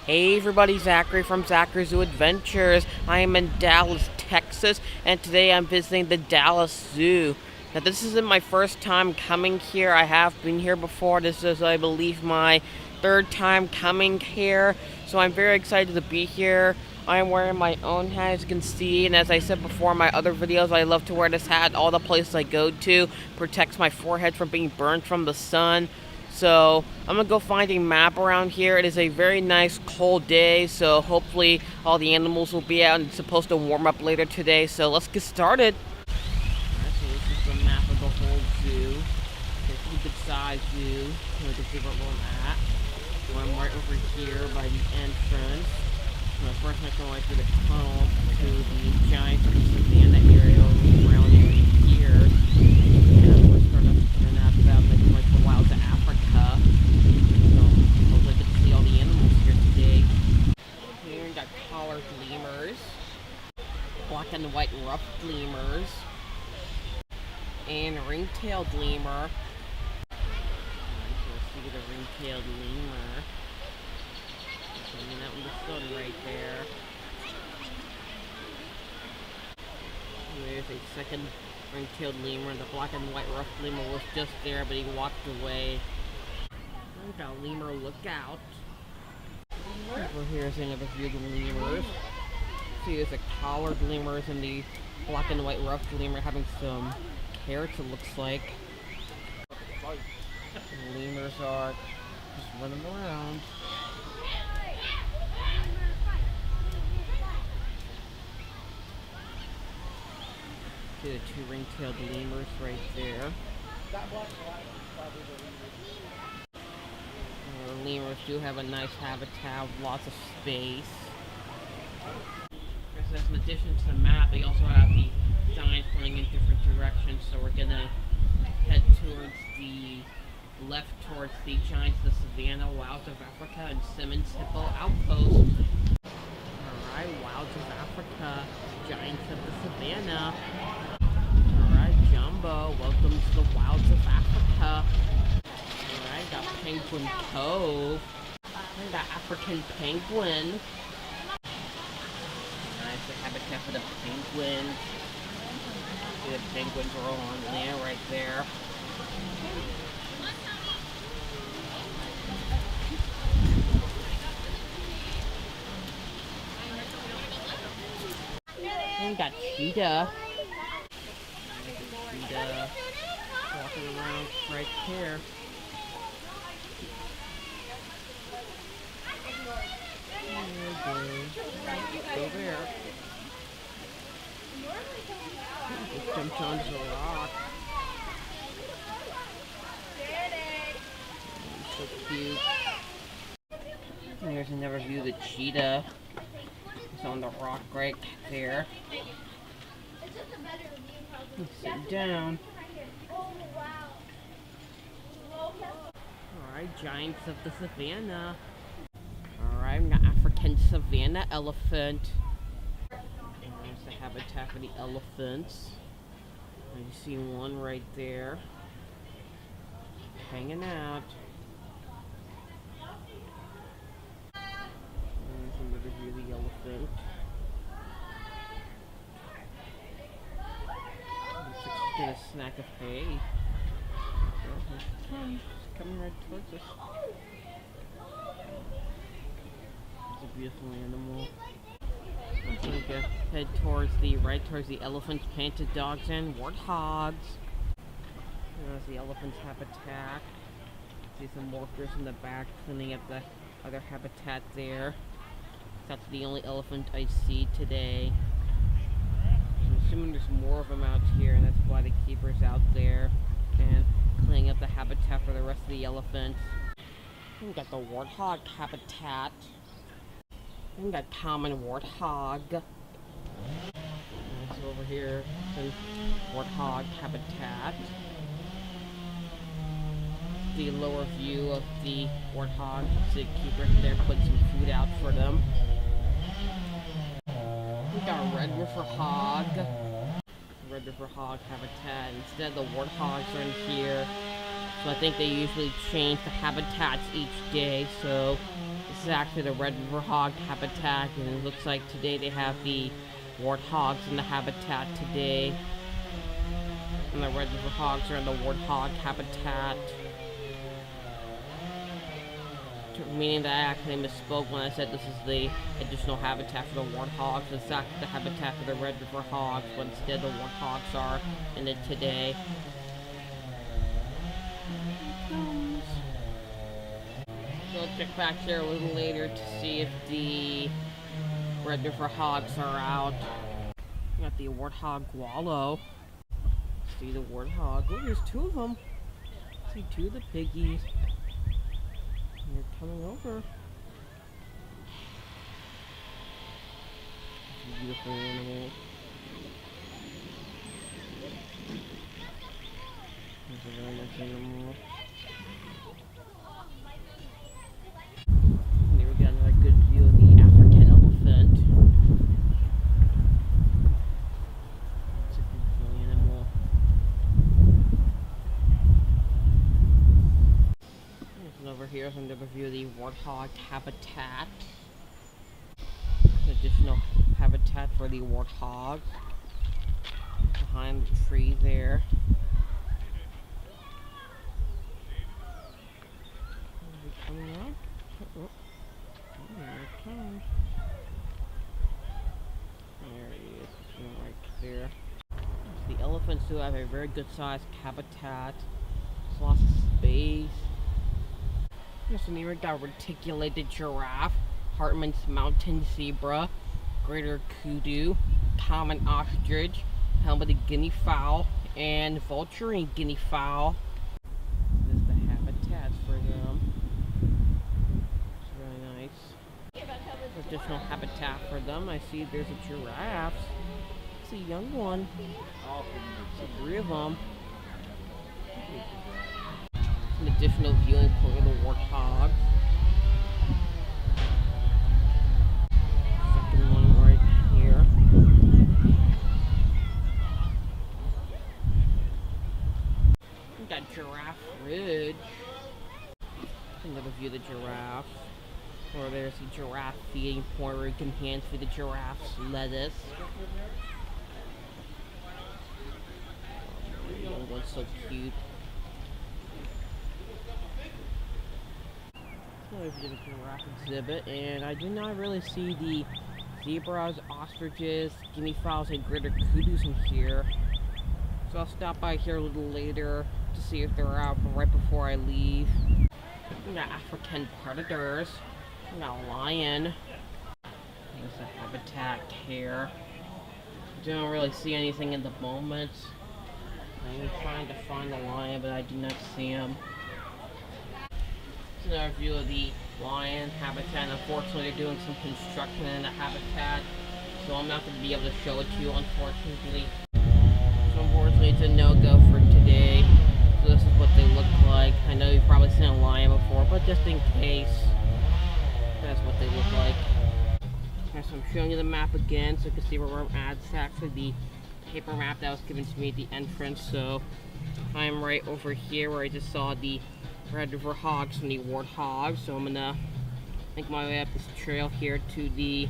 Hey everybody, Zachary from Zachary Zoo Adventures. I am in Dallas, Texas, and today I'm visiting the Dallas Zoo. Now this isn't my first time coming here. I have been here before. This is, I believe, my third time coming here. So I'm very excited to be here. I am wearing my own hat, as you can see, and as I said before in my other videos, I love to wear this hat all the places I go to. Protects my forehead from being burned from the sun. So I'm gonna go find a map around here. It is a very nice cold day, so hopefully all the animals will be out, and it's supposed to warm up later today. So let's get started. Alright, so this is the map of the whole zoo. It's a pretty good sized zoo. You can see where we're at. So I'm right over here by the entrance. First I'm going through the tunnel to the giant savannah area around here. And we're starting to turn out about like the wilds of Africa. So hopefully get to see all the animals here today. Here we got collared lemurs, black and white rough lemurs, and ring-tailed lemur. Let's see the ring-tailed lemur. Hanging out in the sun right there. There's a second ring-tailed lemur. The black and white rough lemur was just there, but he walked away. We got a lemur lookout. Over here is another view of the lemurs. See, there's a collared lemurs and the black and white rough lemur having some carrots, it looks like. The lemurs are just running around. See the two ring-tailed lemurs right there. Lemurs do have a nice habitat with lots of space. As an addition to the map, they also have the signs pointing in different directions, so we're gonna head towards the left towards the Giants of the Savannah, Wilds of Africa, and Simmons Hippo Outpost. Alright, Wilds of Africa, Giants of the Savannah. Alright, Jumbo, welcome to the Wilds of Africa. Alright, got Penguin Cove. And got African penguin. Nice, the habitat for the penguins. See the penguins are all on there, right there. And we got cheetah. Cheetah walking around right here. Go there. Just jumped onto the rock. So cute. And there's another view of the cheetah. It's on the rock right there. Let's sit down. Alright, Giants of the Savannah. Alright, we got African Savannah elephant. And there's the habitat for the elephants. And you see one right there. Hanging out. And there's another view of the elephant. Looks like she's getting a snack of hay. It's coming right towards us. It's a beautiful animal. Let's head towards the right, towards the elephants, panted dogs, and warthogs. There's the elephant's habitat. See some workers in the back cleaning up the other habitat there. That's the only elephant I see today. I'm assuming there's more of them out here, and that's why the keeper's out there and cleaning up the habitat for the rest of the elephants. We got the warthog habitat. We got common warthog. So over here, the warthog habitat. The lower view of the warthog. The keeper there putting some food out for them. We got red river hog. Red river hog habitat. Instead, the warthogs are in here. So I think they usually change the habitats each day. So this is actually the Red River Hog habitat, and it looks like today they have the warthogs in the habitat today. And the Red River Hogs are in the warthog habitat. Meaning that I actually misspoke when I said this is the additional habitat for the warthogs. It's actually the habitat for the Red River Hogs, but instead the warthogs are in it today. So I'll check back here a little later to see if the Red River Hogs are out. We got the warthog wallow. See the warthog. Oh, there's two of them. See two of the piggies. And they're coming over. It's a beautiful animal. It's a very nice animal. And there we got another good view of the African elephant. It's a beautiful animal. And over here is another view of the warthog habitat. Additional habitat for the warthog behind the tree there. Is he coming up? Oh, there it comes. There he is, right there. The elephants do have a very good sized habitat. There's lots of space. There's an got reticulated giraffe, Hartman's mountain zebra, greater kudu, common ostrich, helmeted guinea fowl, and vulturine guinea fowl. This is the habitats for them. It's really nice. There's additional habitat for them. I see there's a giraffe. It's a young one. It's three of them. An additional viewing point of the warthog. Second one right here. We got Giraffe Ridge. Another view of the giraffe. Or there's the giraffe feeding point where you can hand feed the giraffes lettuce. The young one's so cute. Another view of the giraffe exhibit, and I do not really see the zebras, ostriches, guinea fowls, and greater kudus in here. So I'll stop by here a little later to see if they're out right before I leave. We got African predators. We got a lion. There's the habitat here. Don't really see anything in the moment. I'm trying to find the lion, but I do not see him. Here's another view of the lion habitat. Unfortunately, they're doing some construction in the habitat, so I'm not going to be able to show it to you, unfortunately. So unfortunately, it's a no-go for today. So this is what they look like. I know you've probably seen a lion before, but just in case, that's what they look like. Okay, so I'm showing you the map again, so you can see where we're at. It's actually the paper map that was given to me at the entrance. So I'm right over here where I just saw the Red River Hogs and the warthogs. So I'm gonna make my way up this trail here to the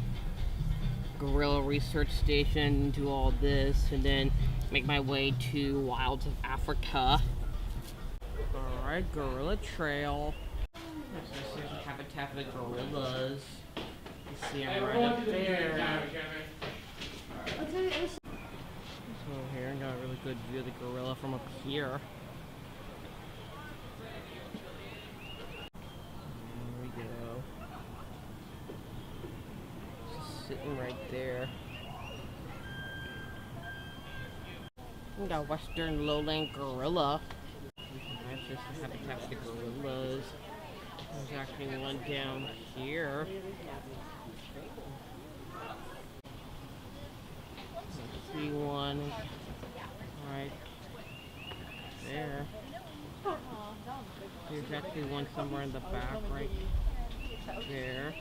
Gorilla Research Station, do all this, and then make my way to Wilds of Africa. Alright, Gorilla Trail. This is the habitat for the gorillas. You see them right up there. So here, I got a really good view of the gorilla from up here. There we go. Just sitting right there. We got Western Lowland Gorilla. That's just the habitat for the gorillas. There's actually one down here. I see one right there. There's actually one somewhere in the back right there.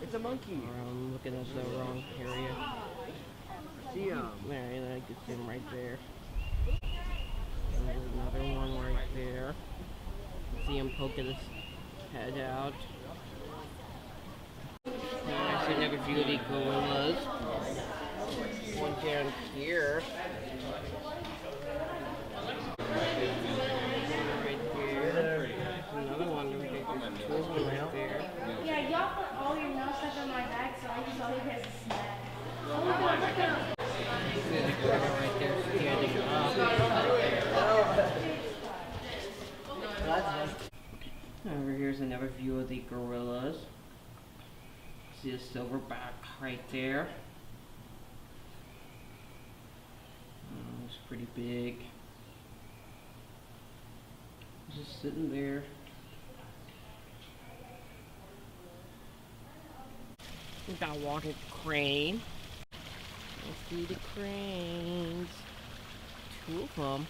It's a monkey. I'm looking at the wrong area. See him. There, I can see him right there. And there's another one right there. see him poking his head out. Nice, another view of the gorillas. One down here. Right there. Another one over there. There's two of them right there. Yeah, y'all put all your mail stuff in my bag, so I just always get a snack. There's a gorilla right there standing up. Over here's another view of the gorillas. See a silverback right there. It's pretty big. Just sitting there. We got a water crane. Let's see the cranes. Two of them.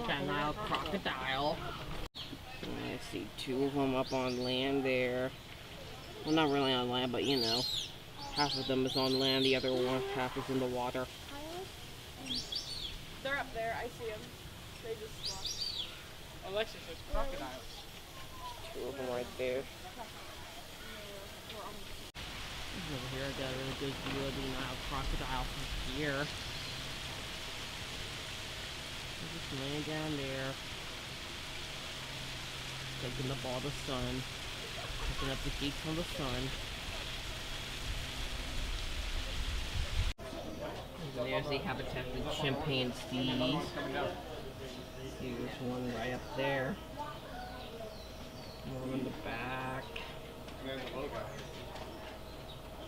Got a Nile crocodile. I see two of them up on land there. Well, not really on land, but you know. Half of them is on land, the other one half is in the water. They're up there. I see them. They just walked. Alexis, there's crocodiles. Two of them right there. Over here, I got a really good view of the Nile crocodile from here. They're just laying down there, taking up all the sun, taking up the heat from the sun. And there's the habitat for the chimpanzees. Here's one right up there. One in the back.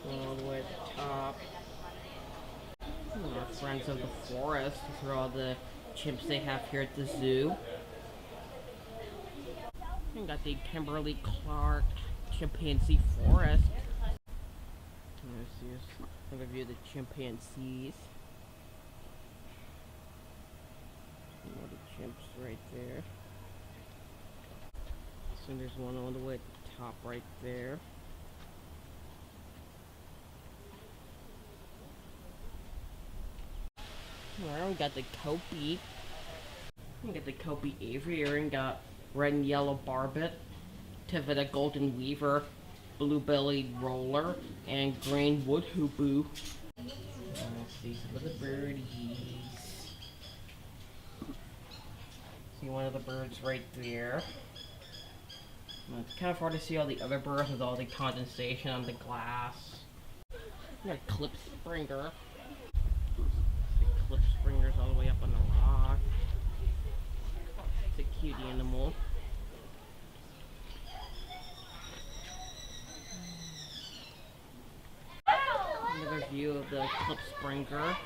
One all the way at the top. Our friends of the forest. These are all the chimps they have here at the zoo. And got the Kimberly Clark Chimpanzee Forest. Here's another view of the chimpanzees. All the chimps right there. So there's one all the way at the top right there. Alright, we got the Kopi. We got the Kopi aviary and got red and yellow barbet, Tivita golden weaver, blue-bellied roller, and green wood hoopoo. Let's see some of the birdies. See one of the birds right there. It's kind of hard to see all the other birds with all the condensation on the glass. We got a clip springer. Clip springers all the way up on the rock. It's a cute animal. Another view of the clip springer. Let's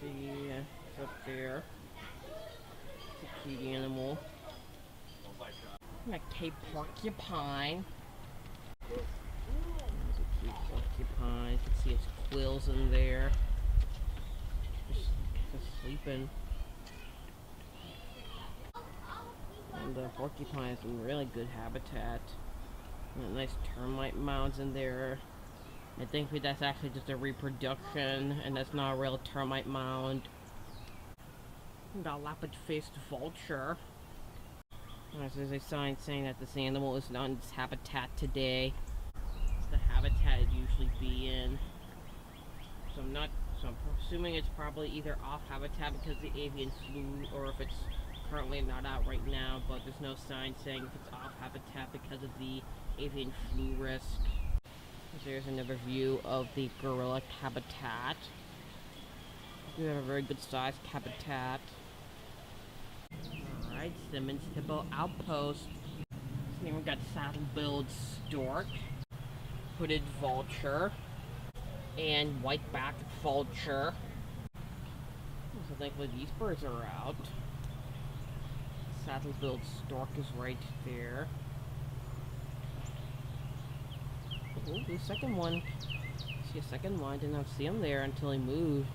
see, it's up there. It's a cute animal. And a Cape porcupine. There's a cute porcupine. You can see its quills in there. Just sleeping. And the porcupine is in really good habitat. And nice termite mounds in there. I think that's actually just a reproduction, and that's not a real termite mound. And got a lapid-faced vulture. There's a sign saying that this animal is not in its habitat today. It's the habitat it usually be in. So I'm assuming it's probably either off habitat because of the avian flu, or if it's currently not out right now, but there's no sign saying if it's off habitat because of the avian flu risk. There's another view of the gorilla habitat. We have a very good sized habitat. Alright, Simmons Hippo Outpost. Here we've got saddle-billed stork, hooded vulture, and white-backed vulture. So thankfully these birds are out. Saddle-billed stork is right there. Oh, the second one. See a second one. I did not see him there until he moved.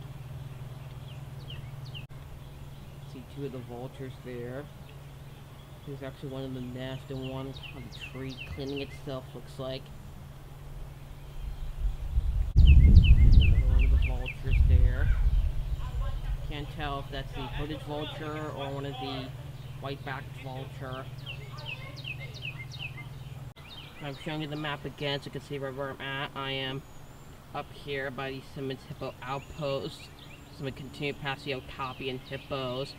See two of the vultures there. There's actually one in the nest and one on the tree cleaning itself, looks like. vultures there. Can't tell if that's the hooded vulture or one of the white-backed vulture. I'm showing you the map again so you can see where I'm at. I am up here by the Simmons Hippo Outpost. So I'm going to continue past the Okapi and Hippos.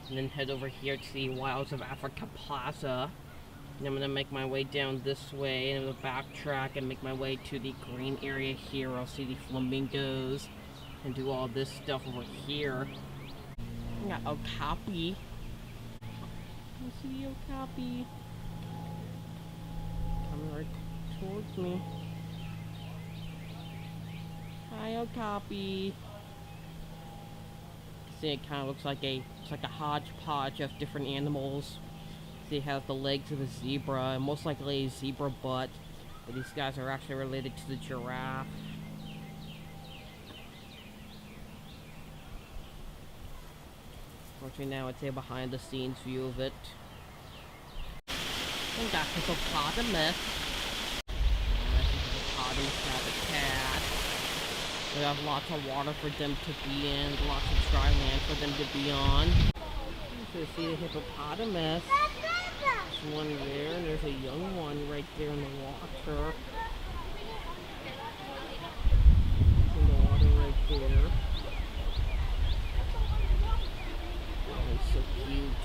And then head over here to the Wilds of Africa Plaza. And I'm going to make my way down this way. And I'm going to backtrack and make my way to the green area here. I'll see the flamingos. And do all this stuff over here. I got Okapi. I see the Okapi. Coming right towards me. Hi, Okapi. See, it kind of looks like a hodgepodge of different animals. See, it has the legs of a zebra, and most likely a zebra butt. But these guys are actually related to the giraffe. Fortunately, now it's a behind-the-scenes view of it. We got hippopotamus. Hippopotamus habitat. We have lots of water for them to be in, lots of dry land for them to be on. You see the hippopotamus. There's one there, and there's a young one right there in the water. In the water right there. Oh, it's so cute.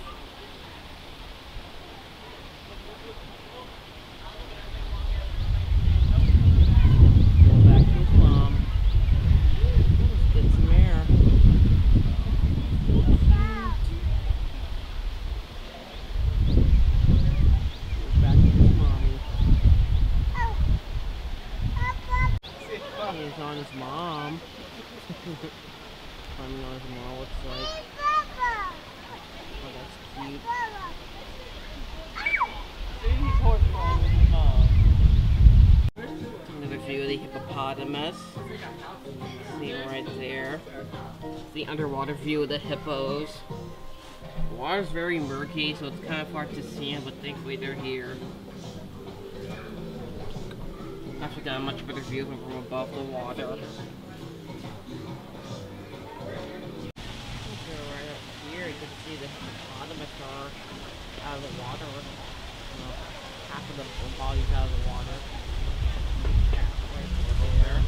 He's on his mom. Climbing on his mom, looks like. Oh, that's cute. He's horse with his mom. Another view of the hippopotamus. See it right there. The underwater view of the hippos. The water's very murky, so it's kind of hard to see them, but thankfully they're here. Actually got a much better view of them from above the water. Right up here, you can see the hippopotamus are out of the water. Well, half of the body's out of the water. Right over there.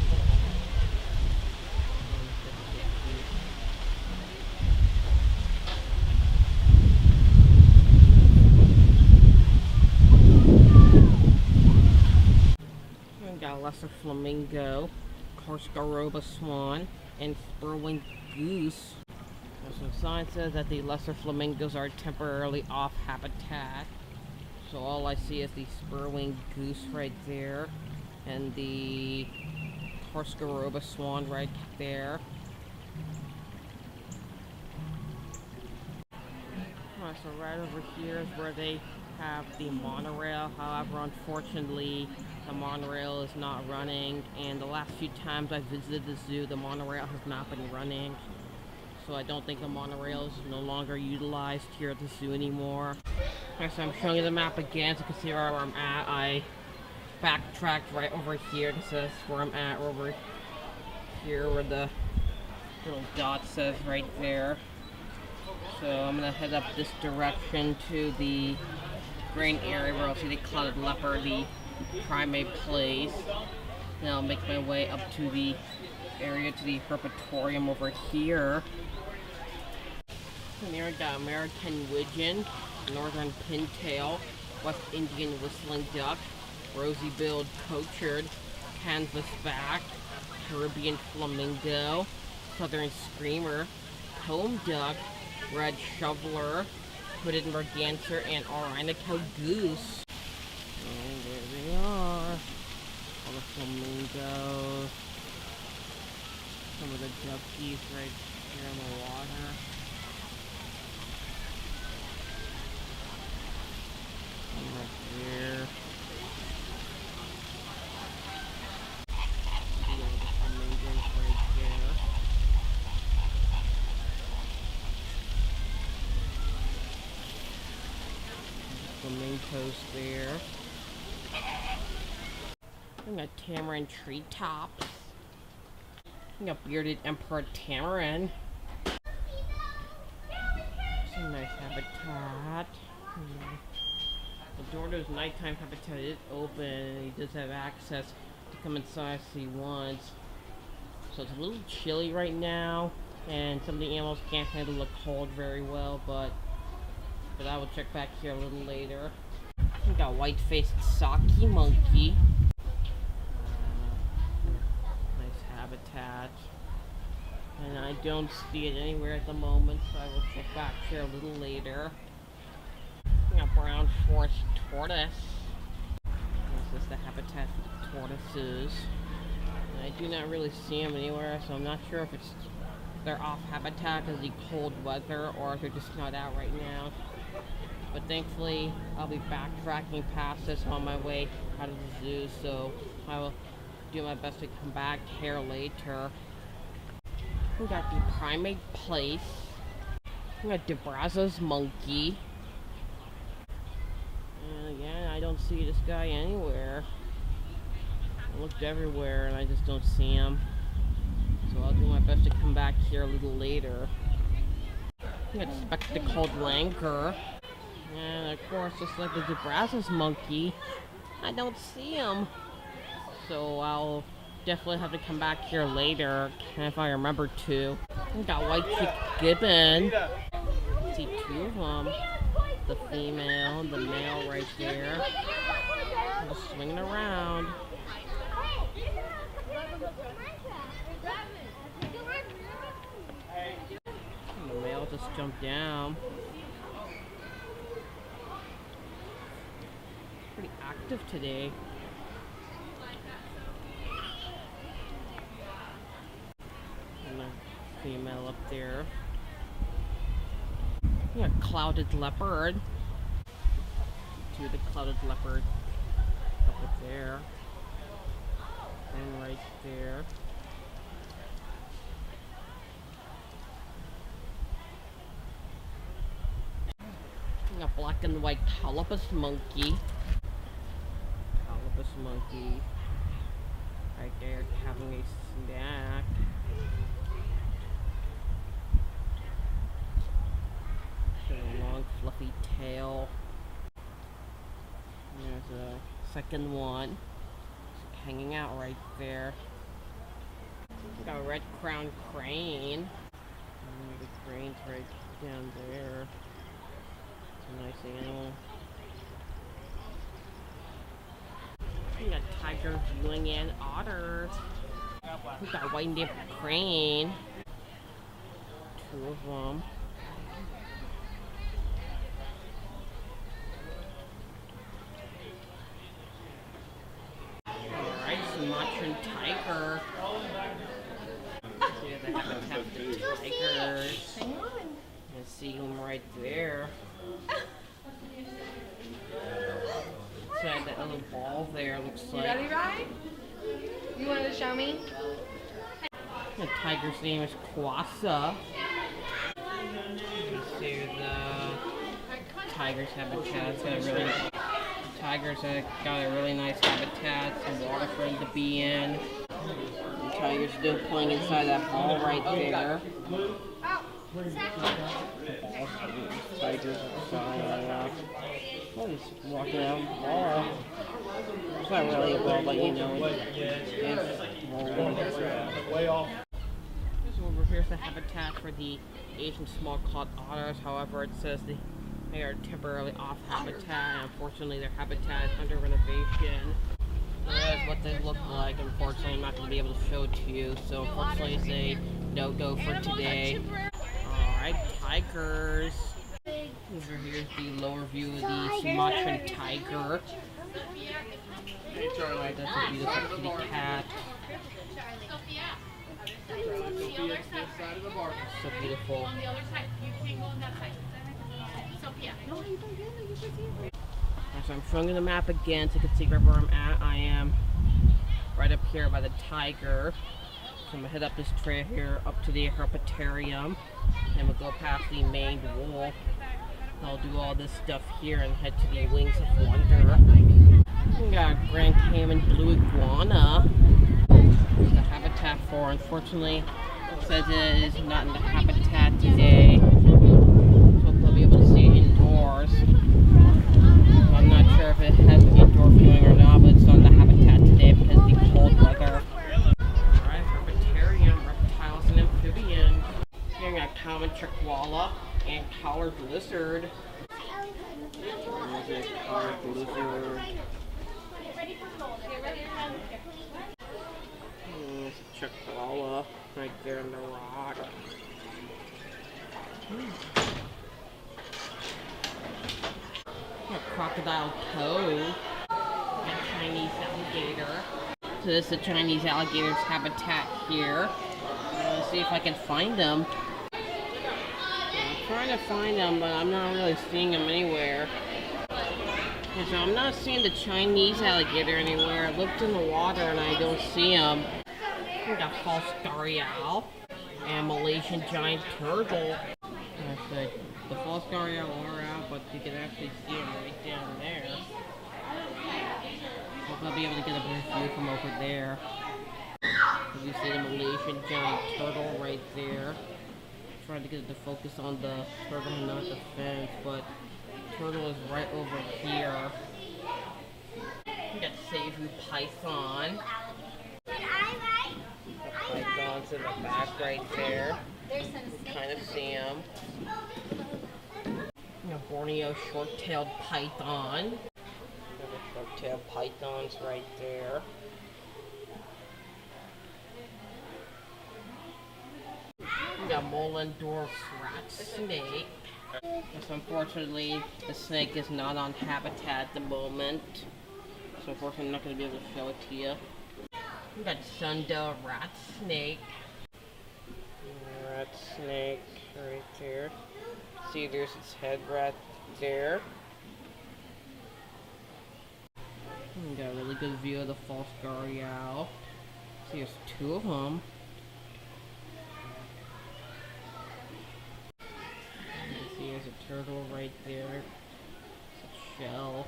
Got a lesser flamingo, Corsica swan, and spurwing goose. Some sign says that the lesser flamingos are temporarily off habitat. So all I see is the spurwing goose right there, and the Corsica swan right there. Alright, so right over here is where they have the monorail. However, unfortunately, the monorail is not running, and the last few times I visited the zoo, the monorail has not been running. So I don't think the monorail is no longer utilized here at the zoo anymore. Alright, so I'm showing you the map again so you can see where I'm at. I backtracked right over here. This is where I'm at, over here where the little dot says right there. So I'm gonna head up this direction to the green area where I'll see the clouded leopard, the primate place. Then I'll make my way up to the area, to the herpetoриum over here. And there I got American widgeon, northern pintail, West Indian whistling duck, rosy-billed pochard, canvasback, Caribbean flamingo, southern screamer, comb duck, red shoveler, hooded merganser, and Orinoco goose. And there they are. All the flamingos. Some of the duckies right here in the water. Some right there. See all the flamingos right there. Flamingos there. And got tamarin treetops. We got bearded emperor tamarin. It's a nice habitat. The door to his nighttime habitat is open. He does have access to come inside if he wants. So it's a little chilly right now, and some of the animals can't handle the cold very well, but I will check back here a little later. We got white-faced Saki monkey. Nice habitat. And I don't see it anywhere at the moment, so I will check back here a little later. We got brown forest tortoise. This is the habitat for the tortoises. And I do not really see them anywhere, so I'm not sure if they're off habitat because of the cold weather or if they're just not out right now. But thankfully, I'll be backtracking past this on my way out of the zoo, so I will do my best to come back here later. We got the primate place. We got DeBrazza's monkey. And again, I don't see this guy anywhere. I looked everywhere and I just don't see him. So I'll do my best to come back here a little later. We got spectacled langur. And of course, just like the DeBrazza's monkey, I don't see him. So I'll definitely have to come back here later if I remember to. We got white-cheeked gibbon. See two of them. The female, the male right there. Just swinging around. And the male just jumped down. Pretty active today. And the female up there. We got clouded leopard. To the clouded leopard up there. And right there. We got black and white Colobus monkey. Colobus monkey. Right there having a snack. A long fluffy tail. And there's a second one hanging out right there. We got a red crowned crane. And the crane's right down there. It's a nice animal. We got tiger viewing and otters. We got white-nipped crane. Two of them. Alright, Sumatran tiger. Here's the habitat for the tigers. Hang on. You see them right there. Inside that little ball there looks You like. ready, Ryan? You wanted to show me? The tiger's name is Kwasa. You see the tiger's habitat. Tigers have got a really nice habitat, some water for them to be in. The tiger's still playing inside that ball right there. Tigers outside. Oh, he's walking out of the ball. It's not really a ball, but you know, it's rolling. So over here's the habitat for the Asian small-clawed otters. However, it says they are temporarily off habitat, and unfortunately their habitat is under renovation. So that's what they look like. Unfortunately, I'm not going to be able to show it to you. So unfortunately, it's a no-go for today. Alright, tigers. Over here's the lower view of the Sumatran tiger. Alright, that's a beautiful kitty cat. So beautiful. On the other side, you can't go on that side. Sophia. No, you can get it. You can see it. So I'm showing you the map again so you can see where I'm at. I am right up here by the tiger. So I'm gonna head up this trail here up to the herpetarium. And we'll go past the maned wolf. I'll do all this stuff here and head to the Wings of Wonder. We got Grand Cayman blue iguana. The habitat for before. Unfortunately, it says it is not in the habitat today. So we'll be able to see it indoors. I'm not sure if it has indoor viewing or not, but it's not in the habitat today because of the cold weather. Alright, herpetarium, reptiles and amphibians. Here we got common koala and collared lizard. There's a collared lizard. There's a koala right there in the rock. A crocodile toad. A Chinese alligator. So this is the Chinese alligator's habitat here. Let's see if I can find them. I'm trying to find them, but I'm not really seeing them anywhere. And so I'm not seeing the Chinese alligator anywhere. I looked in the water and I don't see them. We got false starry owl and Malaysian giant turtle. That's good. The false starry owl are out, but you can actually see them right down there. Hope I'll be able to get a better view from over there. You see the Malaysian giant turtle right there. Trying to get it to focus on the turtle and not the fence, but the turtle is right over here. We got Seibu python. The python's in the back right there. You kind of see him. We got Borneo short-tailed python. The short-tailed python's right there. We got Mollendorf's rat snake. Yes, unfortunately, the snake is not on habitat at the moment. So unfortunately, I'm not going to be able to show it to you. We got Sunda rat snake. Rat snake right there. See, there's its head right there. We got a really good view of the false starry owl. See, there's two of them. There's a turtle right there. It's a shell.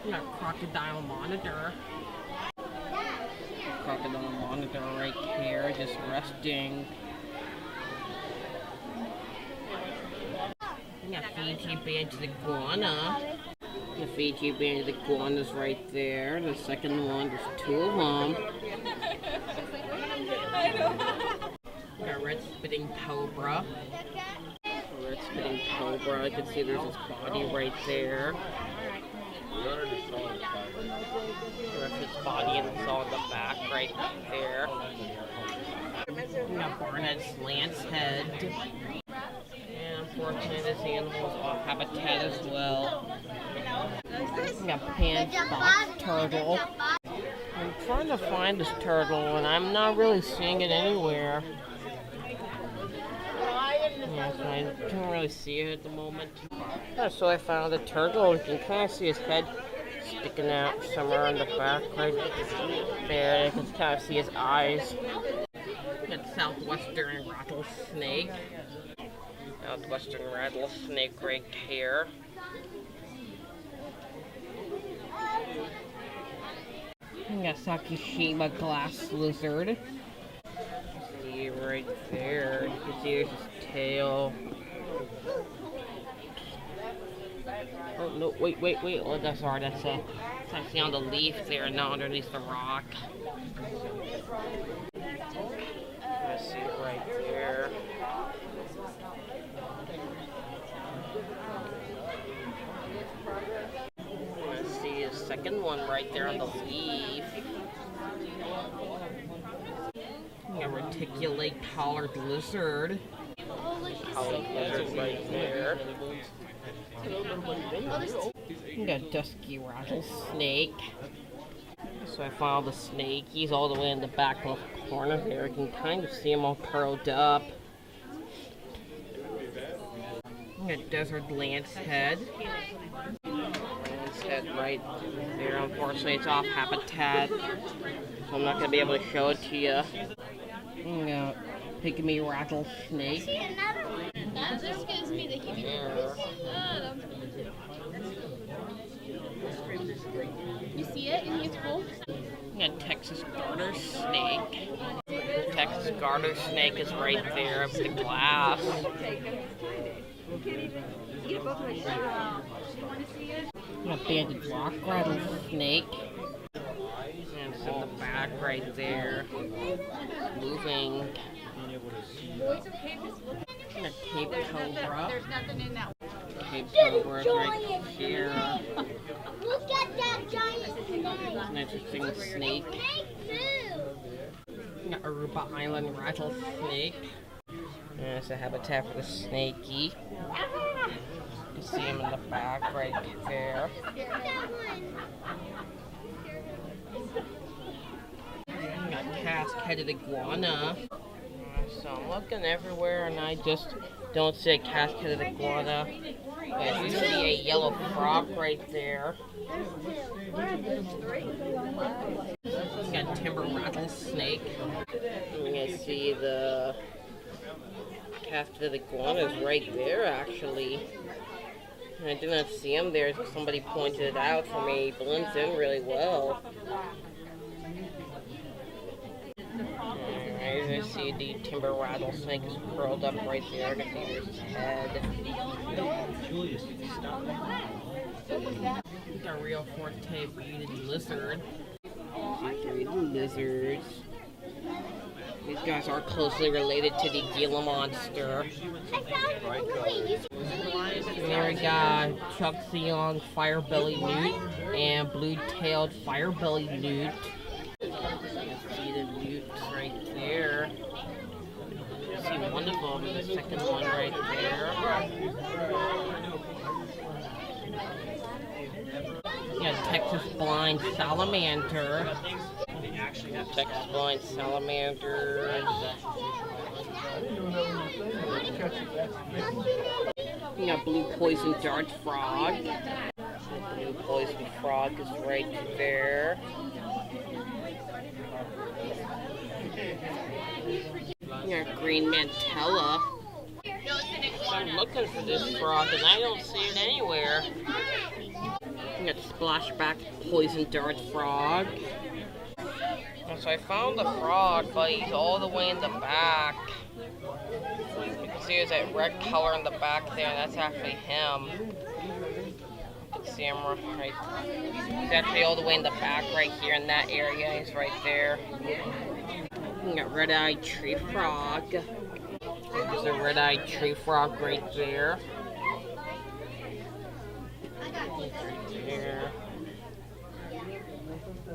We got crocodile monitor. Crocodile monitor right here, just resting. We got Fiji banded iguana. The Fiji banded iguana's right there. The second one, there's two of them. We got red spitting cobra. Red spitting cobra. You can see there's his body right there. There's his body and it's all in the back right there. We got Barnett's lance head. And unfortunately this animal is off habitat as well. We got Pan's box turtle. I'm trying to find this turtle and I'm not really seeing it anywhere. Yeah, so I can't really see it at the moment. So I found the turtle. You can kind of see his head sticking out somewhere in the back right there. You can kind of see his eyes. Got southwestern rattlesnake. Southwestern rattlesnake right here. We got Sakishima glass lizard. See right there. You can see there's his tail. Oh no! Wait! Oh, that's it's actually on the leaf there, not underneath the rock. I see it right there. I see a second one right there on the leaf. A reticulate collared lizard. Collared lizard right there. We got dusky rattlesnake. So I found the snake. He's all the way in the back left corner there. You can kind of see him all curled up. We got desert lance head. Lance head right there. Unfortunately, it's off habitat, so I'm not going to be able to show it to you. We got pygmy rattlesnake. That just scares me. They keep You see it? You think it's cool? We got Texas garter snake. Texas garter snake is right there up the glass. We got banded rock rattlesnake. And it's in the back right there. Moving. And a Cape Cobra. There's nothing in that. Cape Cobra is right here. Look at that giant snake. An interesting snake. We got Aruba Island rattlesnake. And it's a habitat for the snakey. You see him in the back right there. We got casque-headed iguana. So I'm looking everywhere and I just don't see a casque-headed iguana. But I do see a yellow frog right there. We got timber rattlesnake. And I see the casque-headed iguanas right there actually. And I did not see him there. Somebody pointed it out for me. It blends in really well. I see the timber rattlesnake is curled up right there. I can see there's his head. We got Rio Forte bearded lizard. Bearded lizards. These guys are closely related to the Gila monster. And there we got Chuck-Xiong firebelly newt and blue-tailed firebelly newt. You can see the newts right there. You see one of them, the second one right there. You got Texas blind salamander. Texas blind salamander. You got blue poison dart frog. Blue poison frog is right there. You got green mantella. I'm looking for this frog and I don't see it anywhere. You got splashback poison dart frog. And so I found the frog, but he's all the way in the back. You can see there's that red color in the back there, and that's actually him. You can see him right. He's actually all the way in the back right here in that area. He's right there. You got red-eyed tree frog. There's a red-eyed tree frog right there. Right there.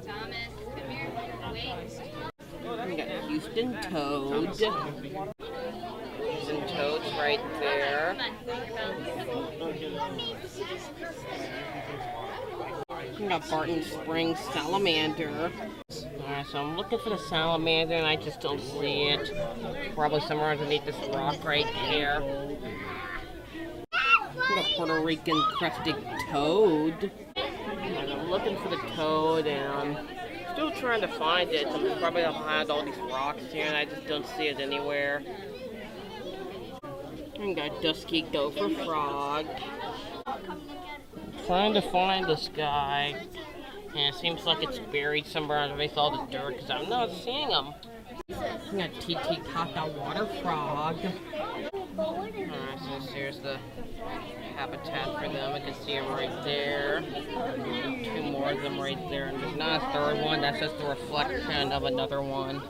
Thomas, come here. Wait. We got Houston toad. Houston toad's right there. We got Barton Springs salamander. Alright, so I'm looking for the salamander and I just don't see it. Probably somewhere underneath this rock right here. We got Puerto Rican crested toad. And I'm looking for the toad and I'm still trying to find it. I'm probably behind all these rocks here and I just don't see it anywhere. We got dusky gopher frog. Trying to find this guy. And it seems like it's buried somewhere underneath all the dirt because I'm not seeing him. We got Titicaca water frog. Alright, so here's the habitat for them. I can see them right there. Two more of them right there. And there's not a third one, that's just a reflection of another one.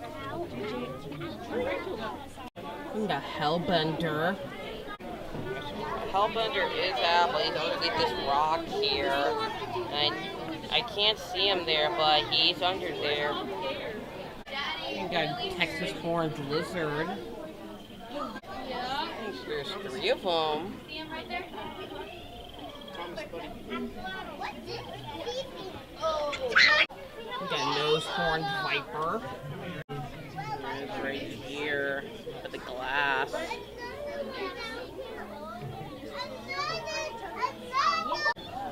We got Hellbender. Hellbender is out, but he's underneath this rock here. And I can't see him there, but he's under there. We got Texas horned lizard. There's three of them. See him right there? We got nose horned viper. It's right here at the glass.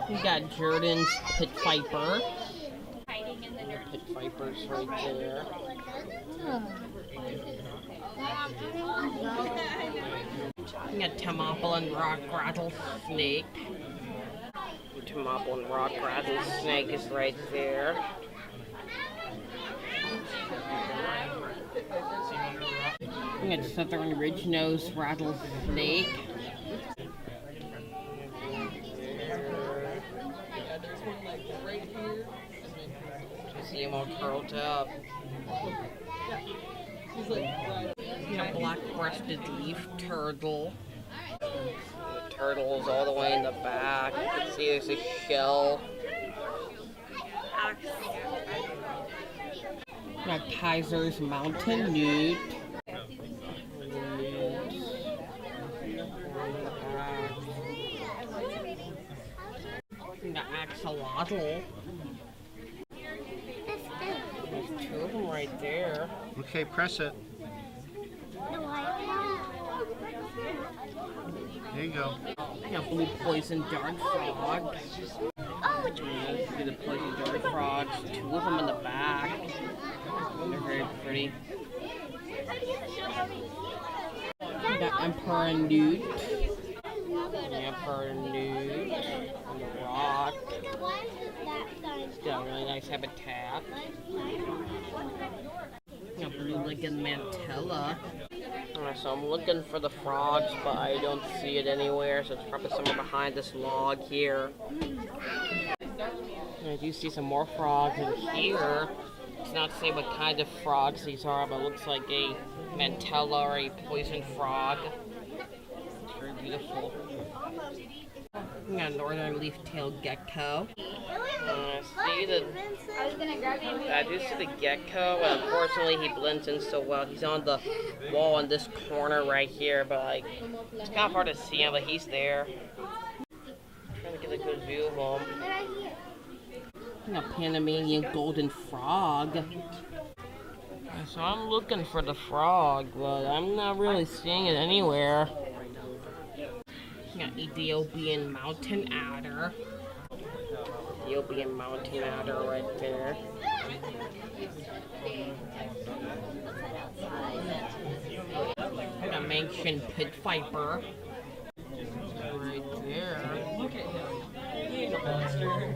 We got Jordan's pit viper. Hiding in the dirt. Pit viper's right there. We got Thermopylan rock rattlesnake. Thermopylan rock rattlesnake is right there. We got southern ridge-nosed rattlesnake. See him all curled up. A black-breasted leaf turtle. The turtle's all the way in the back. You can see there's a shell. Got Kaiser's mountain newt. Got axolotl. There's two of them right there. Okay, press it. There you go. Got blue poison dart frog. See the poison dart frogs. Two of them in the back. They're very pretty. Got emperor newt. Emperor newt on the rock. It's got a really nice habitat. Got blue-legged mantella. So I'm looking for the frogs, but I don't see it anywhere, so it's probably somewhere behind this log here. I do see some more frogs in here. It's not to say what kind of frogs these are, but it looks like a mantella or a poison frog. It's very beautiful. We got a northern leaf-tailed gecko. I do see the gecko, but unfortunately he blends in so well. He's on the wall in this corner right here, but like it's kind of hard to see him, but he's there. Trying to get a good view of him. A Panamanian golden frog. So I'm looking for the frog, but I'm not really seeing it anywhere. Got Ethiopian mountain adder. Ethiopian mountain adder right there. Got Manxian pit viper. Right there. Look at him. He's a monster.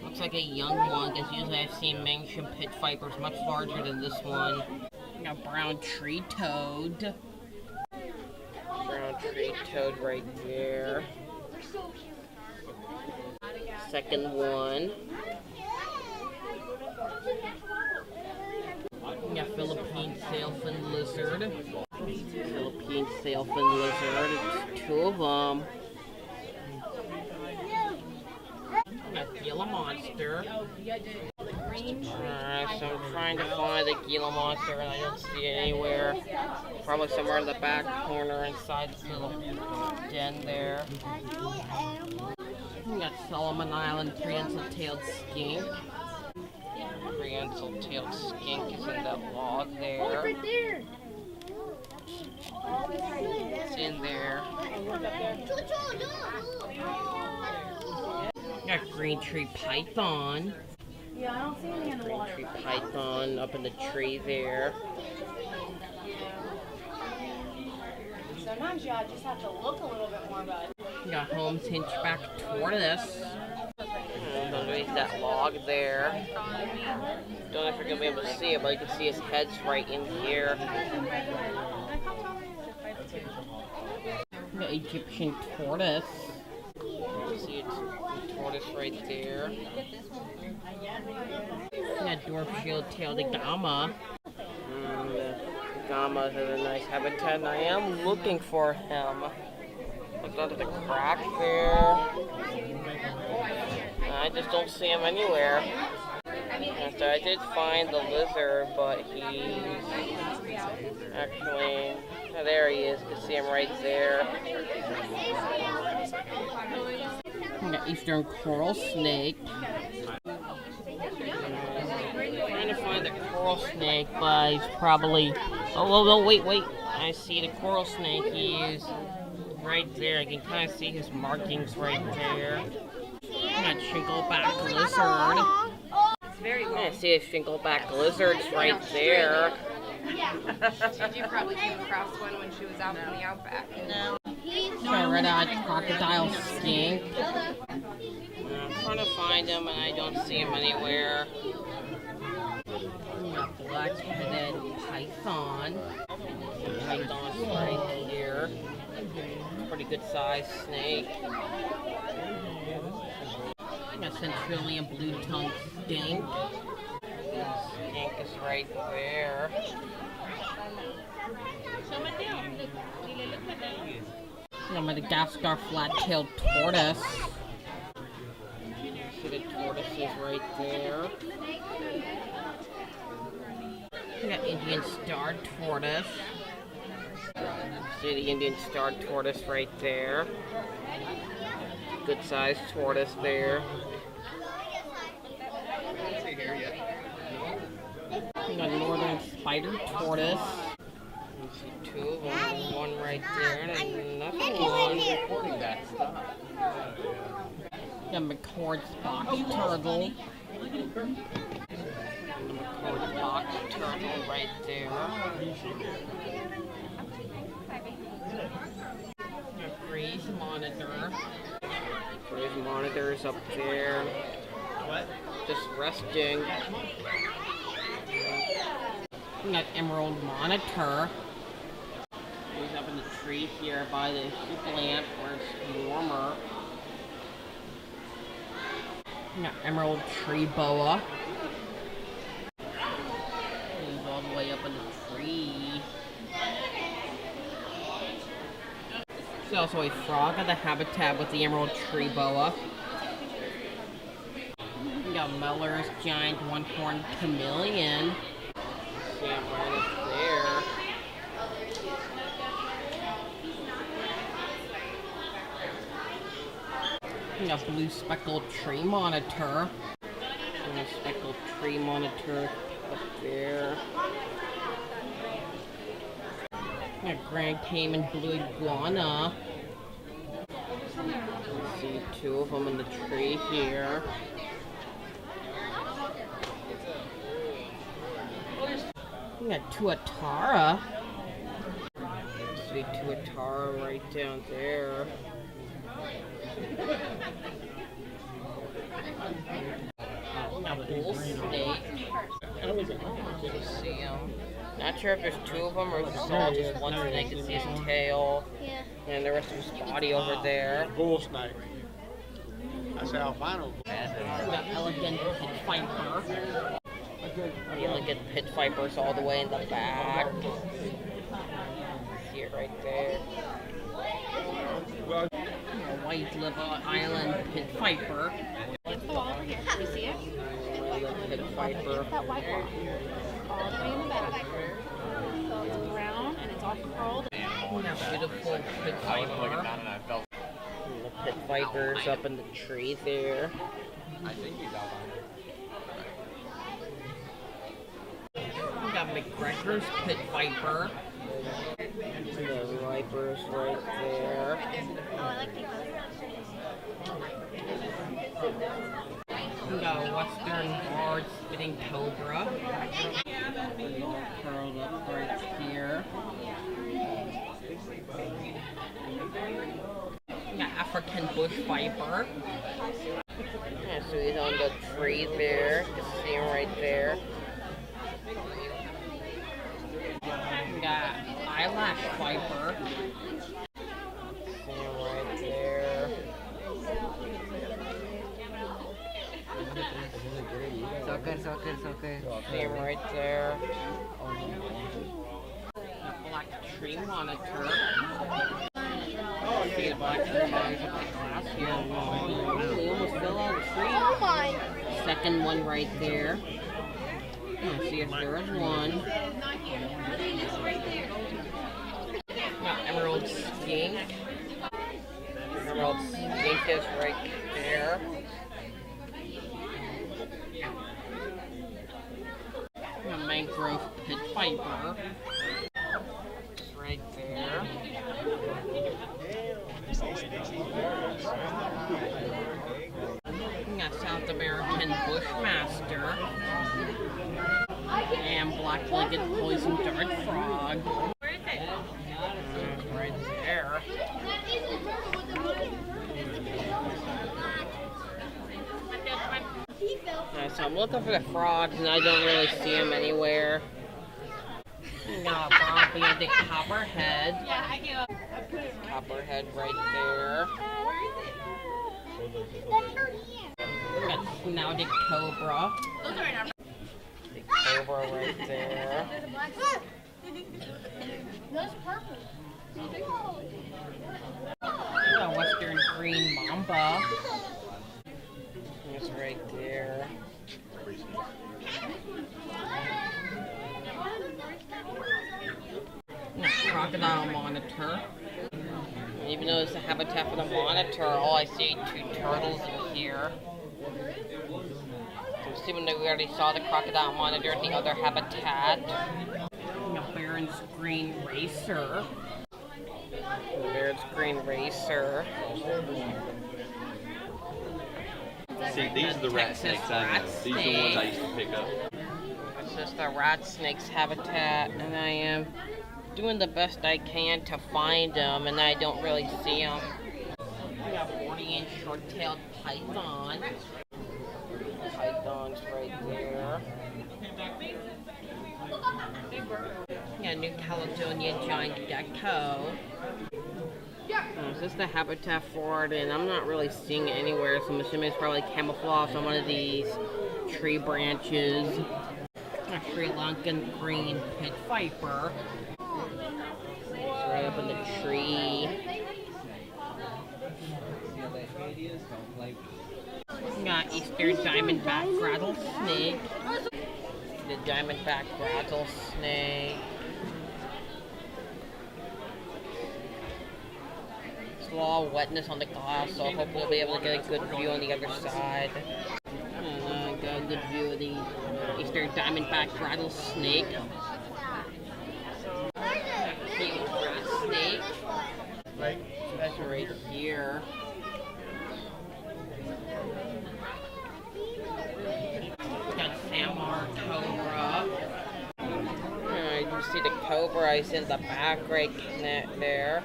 Looks like a young one, because usually I've seen Manxian pit vipers much larger than this one. Got brown tree toad. Brown tree toad right there. Second one. Got Philippine sailfin lizard. Philippine sailfin lizard. It's two of them. Got Gila monster. Alright, so I'm trying to find the Gila monster and I don't see it anywhere. Probably somewhere in the back corner inside this little den there. We got Solomon Island prehensile-tailed skink. Prehensile-tailed skink is in that log there. It's in there. Got green tree python. Yeah, I don't see any in the water. Green tree python up in the tree there. Sometimes you just have to look a little bit more, bud. Got Holmes hinchback tortoise. Underneath that log there. Don't know if you're gonna be able to see it, but you can see his head's right in here. Got Egyptian tortoise. See it's the tortoise right there. Got dwarf shield-tailed agama. The agama has a nice habitat, and I am looking for him. Look under the crack there. I just don't see him anywhere. And so I did find the lizard, but he's actually, oh, there he is. You can see him right there. Got eastern coral snake. Trying to find the coral snake, but he's probably. Oh, wait. I see the coral snake. He's right there. I can kind of see his markings right there. Got shingleback lizard. I see a shingleback lizard right there. Did you probably came across one when she was out in the outback? No. Got a red-eyed crocodile skink. I'm trying to find find him and I don't see him anywhere. We got black-headed python. Python's right here. Pretty good sized snake. We got Centralian blue-tongued skink. Skink is right there. We got Madagascar flat-tailed tortoise. See the tortoises right there. We got Indian starred tortoise. See the Indian starred tortoise right there. Good sized tortoise there. We got northern spider tortoise. You see two of them. One right there and another one. Recording that stuff. We got McCord's box turtle. McCord's box turtle right there. Freeze monitor. Freeze monitor is up there. What? Just resting. We got emerald monitor. He's up in the tree here by the heat lamp where it's warmer. We got emerald tree boa. He's all the way up in the tree. There's also a frog at the habitat with the emerald tree boa. We got Meller's giant one-horned chameleon. See him right up there. We got blue speckled tree monitor. Blue speckled tree monitor up there. We got Grand Cayman blue iguana. See two of them in the tree here. We got tuatara. See tuatara right down there. A bull snake. You see him. Not sure if there's two of them or if it's all just one snake. You see his tail and the rest of his body over there. Bull snake. That's albino. The elegant pit viper. The elegant pit viper's all the way in the back. See it right there. A White Liver Island pit viper. Over here. You see it? Island pit viper. That white one. All the way in the back. So it's brown and it's all curled. Beautiful pit viper. The pit viper's up in the tree there. I think he's albino. We got McGregor's pit viper. The viper's right there. Oh, I like these. We got a Western hard spitting cobra. Curled up right here. We got African bush viper. Yeah, so he's on the tree there. You can see him right there. We got eyelash viper. See him right there. It's okay. See him right there. A black tree monitor. See the black tree monitor up the glass here. Oh, they almost fell out of the tree. Oh my! Second one right there. See a third one. Got emerald skink. Emerald skink is right there. A mangrove pit viper. It's right there. We got South American bushmaster. And black-legged poison dart frog. Where is it? Right there. Mateo, So I'm looking for the frogs and I don't really see them anywhere. We got Bobby and the copperhead. Yeah, I give up. Copperhead right there. We got snouted cobra. Those are in our. The cobra right there. That's purple. We got western green mamba. It's right there. Crocodile monitor. Even though it's a habitat for the monitor, all I see are 2 turtles in here. I'm assuming that we already saw the crocodile monitor in the other habitat. A Baron's green racer. Baron's green racer. See, these are the rat Texas snakes I rat know. These are the ones I used to pick up. It's just a rat snake's habitat, and I am doing the best I can to find them, and I don't really see them. We got 40-inch short-tailed python. Python's right there. We got New Caledonia giant gecko. Is this the habitat for it? And I'm not really seeing it anywhere, so I'm assuming it's probably camouflaged on one of these tree branches. A Sri Lankan green pit viper. It's right up in the tree. We got Eastern diamondback rattlesnake. The diamondback rattlesnake. It's a lot of wetness on the glass, so hopefully we'll be able to get a good view on the other side. And got a good view of the Eastern diamondback rattlesnake. Cute rat snake. That's right here. Got Samar cobra. You can see the cobra is in the back right there.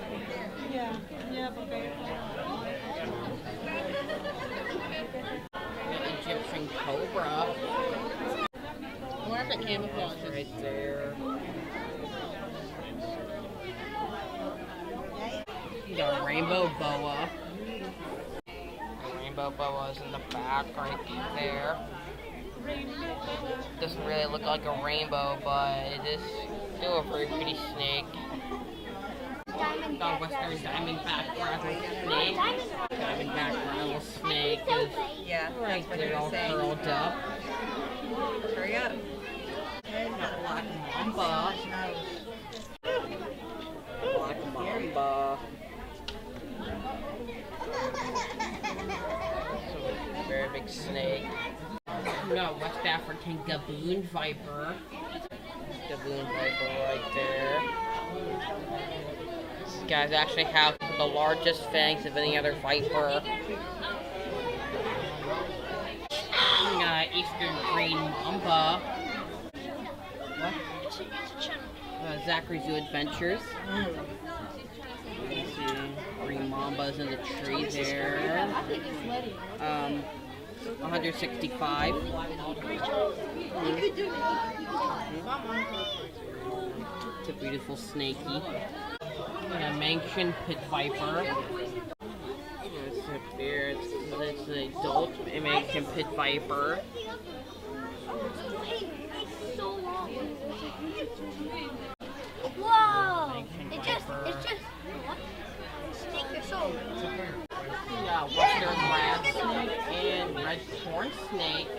Egyptian cobra. Where's the camouflage? Right there. You got a rainbow boa. The rainbow boa is in the back right there. Doesn't really look like a rainbow, but it is still a very pretty snake. Got western diamondback rattlesnake. Diamondback rattlesnake is right there all curled up. Hurry up. Got black mamba. Black mamba. It's a very big snake. We got West African gaboon viper. Gaboon viper right there. These guys actually have the largest fangs of any other viper. We got Eastern green mamba. What? Zachary Zoo Adventures. You see green mambas in the tree there. 165. It's a beautiful snakey. A Manxian pit viper. It's up there. It's an adult Manxian pit viper. Whoa! It's just, what? Snake or so. Yeah, western rat snake and red corn snake.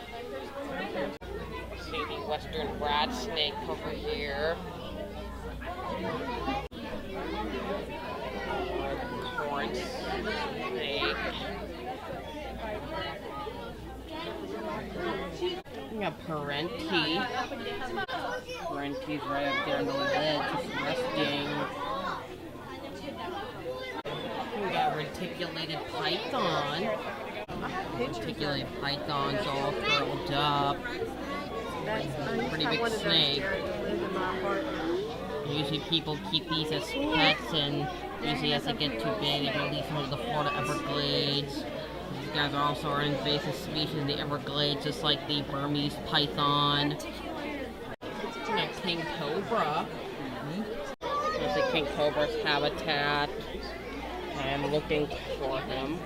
See the western rat snake over here. Red corn snake. We got Parenti. Parenti's right up there on the ledge, just resting. We got reticulated python. Reticulated python's all curled up. Pretty big snake. Usually people keep these as pets, and usually as they get too big, they release them to the Florida Everglades. These guys also are invasive species in the Everglades, just like the Burmese python. Got king cobra. That's the king cobra's habitat. I am looking for him.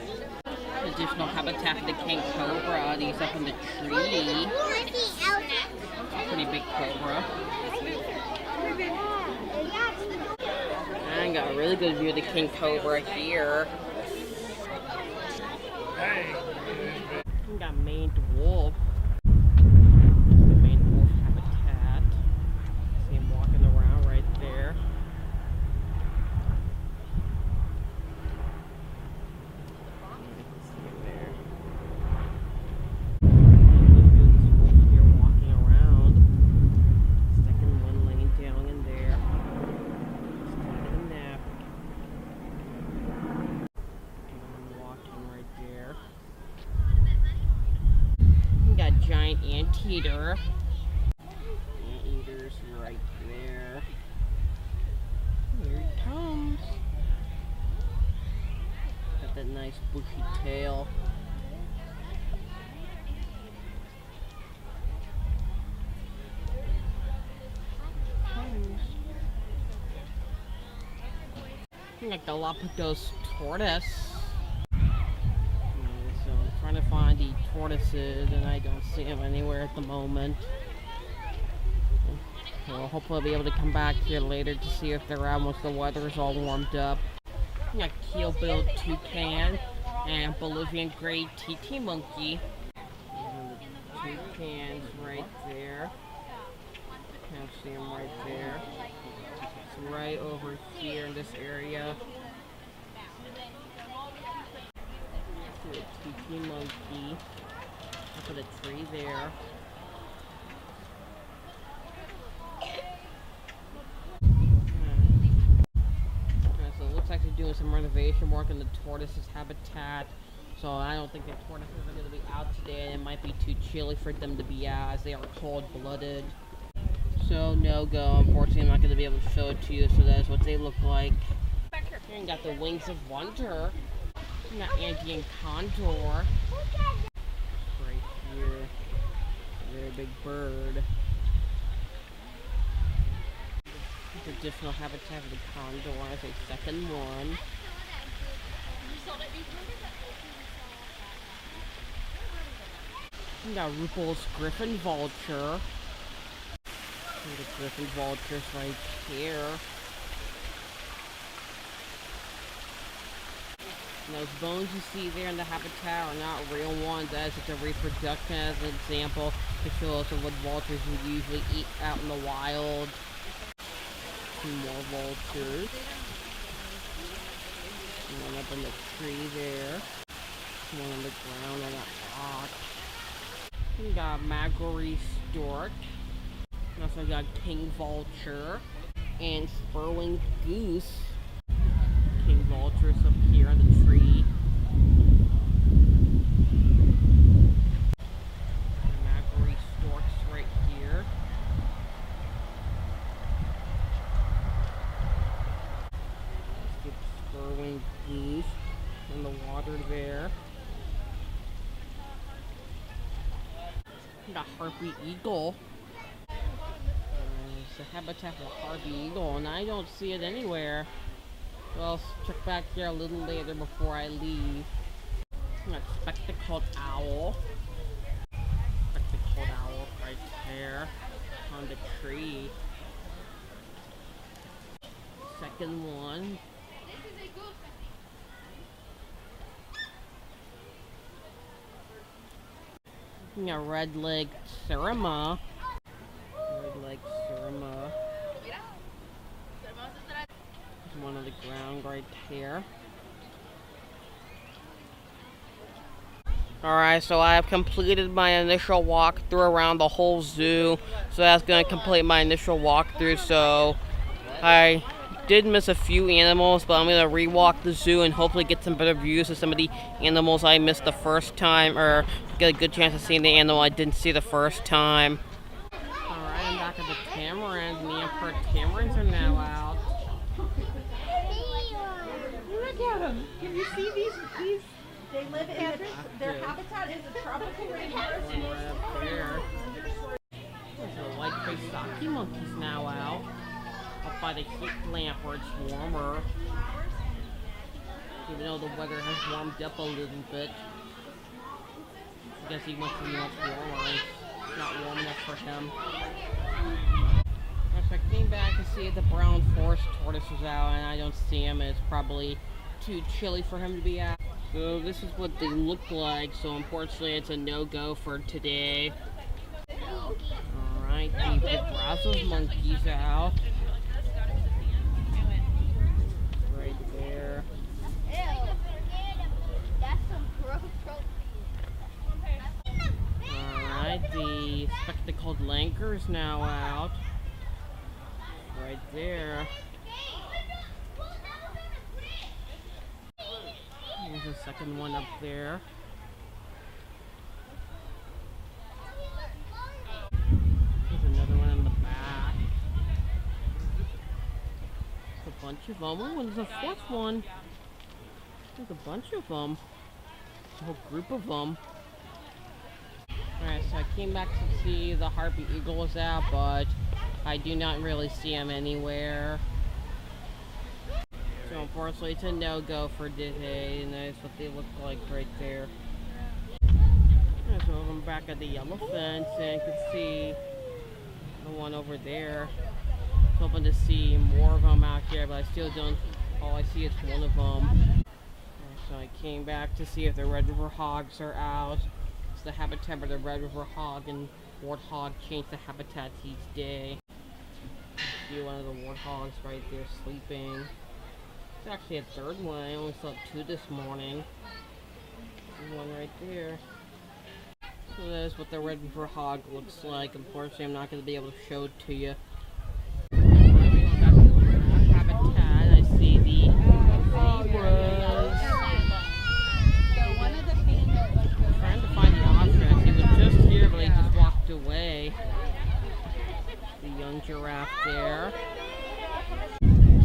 Additional habitat for the king cobra. He's up in the tree. Pretty big cobra. I got a really good view of the king cobra here. We got maned wolf. The maned wolf habitat. See him walking around right there. Giant anteater. Anteater's right there. Here he comes. Got that nice bushy tail. Like Galapagos tortoise. So I'm trying to find the tortoises and I don't see them anywhere at the moment. So hopefully I'll be able to come back here later to see if they're out once the weather is all warmed up. We got keel-billed toucan and Bolivian gray TT monkey. And the toucans right there. Can't see them right there. It's right over here in this area. The TT monkey. Up at a tree there. So it looks like they're doing some renovation work in the tortoise's habitat. So I don't think the tortoises are going to be out today. It might be too chilly for them to be out as they are cold-blooded. So no go. Unfortunately, I'm not going to be able to show it to you. So that's what they look like. Here you got the wings of wonder. You got Andean condor. Right here. Very big bird. Additional habitat for the condor as a second one. We got Ruppel's griffin vulture. The griffin vultures right here. And those bones you see there in the habitat are not real ones. That is just a reproduction as an example to show us what vultures would usually eat out in the wild. Some more vultures. One up in the tree there. One on the ground on that rock. We got Magori stork. We also got king vulture and spurwing goose. King vultures up here on the tree. Magori storks right here. Spurwing goose in the water there. We got harpy eagle. It's the habitat for harpy eagle, and I don't see it anywhere. So I'll check back here a little later before I leave. We got spectacled owl. Spectacled owl right there on the tree. Second one. We got red-legged Surima. Red-legged Surima. There's one on the ground right here. Alright, so I have completed my initial walkthrough around the whole zoo. So that's going to complete my initial walkthrough. So I did miss a few animals, but I'm going to re-walk the zoo and hopefully get some better views of some of the animals I missed the first time, or get a good chance of seeing the animal I didn't see the first time. Alright, I'm back at the tamarins, and the emperor tamarins are now out. Look at them. Can you see these? They live in their habitat is a tropical rainforest. One right up there. There's the white-faced Saki monkeys now out. Up by the heat lamp where it's warmer. Even though the weather has warmed up a little bit. I guess he wants to be much warmer. It's not warm enough for him. So I came back to see if the brown forest tortoise was out, and I don't see him. It's probably too chilly for him to be out. So this is what they look like. So unfortunately, it's a no-go for today. Alright, the Brazos monkeys out. Right there. That's some gross Alright, the spectacled Lanker's now out. Right there. There's a second one up there. There's another one in the back. There's a bunch of them. Oh, and there's a fourth one. There's a bunch of them. A whole group of them. Alright, so I came back to see the Harpy Eagle was out, but I do not really see him anywhere. So unfortunately it's a no-go for today, and that's what they look like right there. Alright, so I'm back at the yellow fence, and you can see the one over there. I was hoping to see more of them out here, but I still don't. All I see is one of them. Alright, so I came back to see if the Red River Hogs are out. It's the habitat of the Red River Hog, and warthog change the habitat each day. See one of the warthogs right there sleeping. There's actually a third one. I only saw two this morning. There's one right there. So that's what the Red River Hog looks like. Unfortunately, I'm not going to be able to show it to you. Habitat, I see the zebras. I'm trying to find the ostrich. He was just here, but he just walked away. The young giraffe there.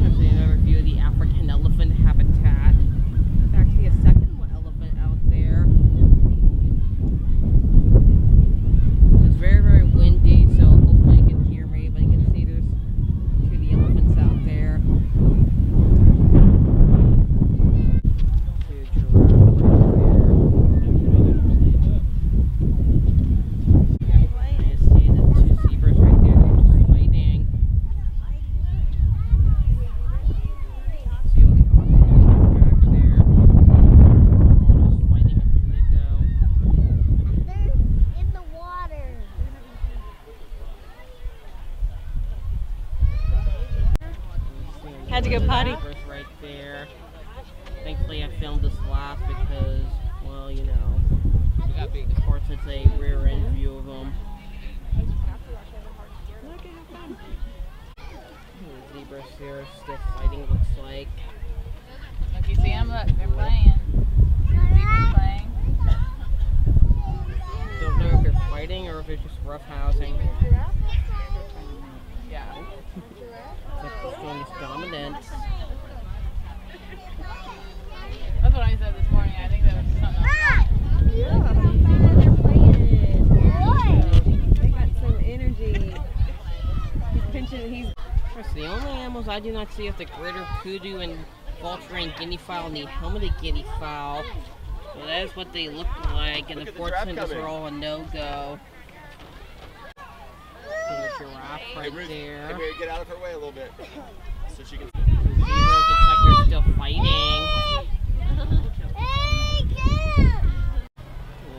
Actually, another view of the African elephant habitat. There's actually a second elephant out there. It's very, very windy, so hopefully you can hear me, but you can see there's two of the elephants out there. See a giraffe right there. I see the two zebras right there. They're just fighting. See all the ostriches back there. They're all just fighting a minute ago. They're in the water. Had to go potty. Zebras right there. Thankfully, I filmed this last because, well, you know, of course, it's a rear end view of them. The zebras here still fighting, looks like. Look, you see them? Look, they're playing. Zebra's playing. Don't know if they're fighting or if they're just roughhousing. Yeah. Like the strongest dominance. That's what I said this morning. I think that was something else. They got some energy. He's pinching. He's. That's the only animals I do not see is the greater kudu and vulturine guinea fowl and the helmeted guinea fowl. So that is what they look like, and unfortunately those are all a no-go. So the giraffe right there. Hey, Mary, get out of her way a little bit so she can. The zebras looks like they're still fighting.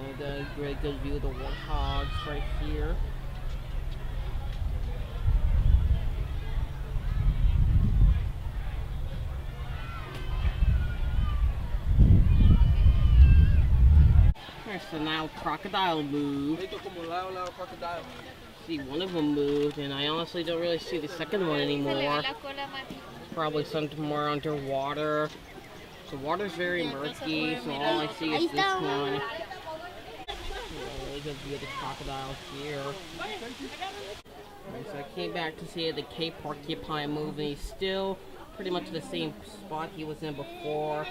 And a very good view of the warthogs right here. Alright, so now crocodile moved. See, one of them moved, and I honestly don't really see the second one anymore. Probably sunk more underwater. The water's very murky, so all I see is this one. Really good view of the crocodile here. Alright, so I came back to see the Cape porcupine move, and he's still pretty much the same spot he was in before.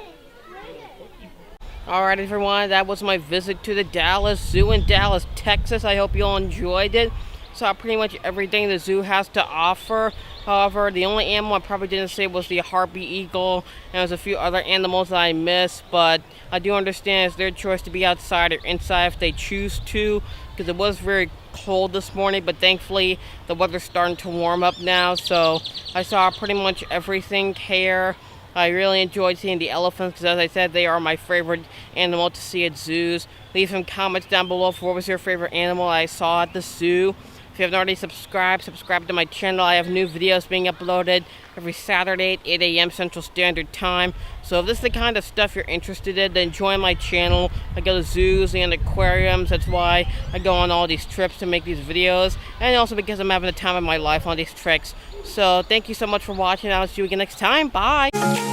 Alright everyone, that was my visit to the Dallas Zoo in Dallas, Texas. I hope you all enjoyed it. Saw pretty much everything the zoo has to offer. However, the only animal I probably didn't say was the harpy eagle, and there's a few other animals that I missed, but I do understand it's their choice to be outside or inside if they choose to, because it was very cold this morning, but thankfully the weather's starting to warm up now, so I saw pretty much everything here. I really enjoyed seeing the elephants because, as I said, they are my favorite animal to see at zoos. Leave some comments down below for what was your favorite animal I saw at the zoo. If you haven't already subscribed, subscribe to my channel. I have new videos being uploaded every Saturday at 8 a.m. Central Standard Time. So if this is the kind of stuff you're interested in, then join my channel. I go to zoos and aquariums. That's why I go on all these trips to make these videos. And also because I'm having the time of my life on these trips. So thank you so much for watching. I'll see you again next time. Bye!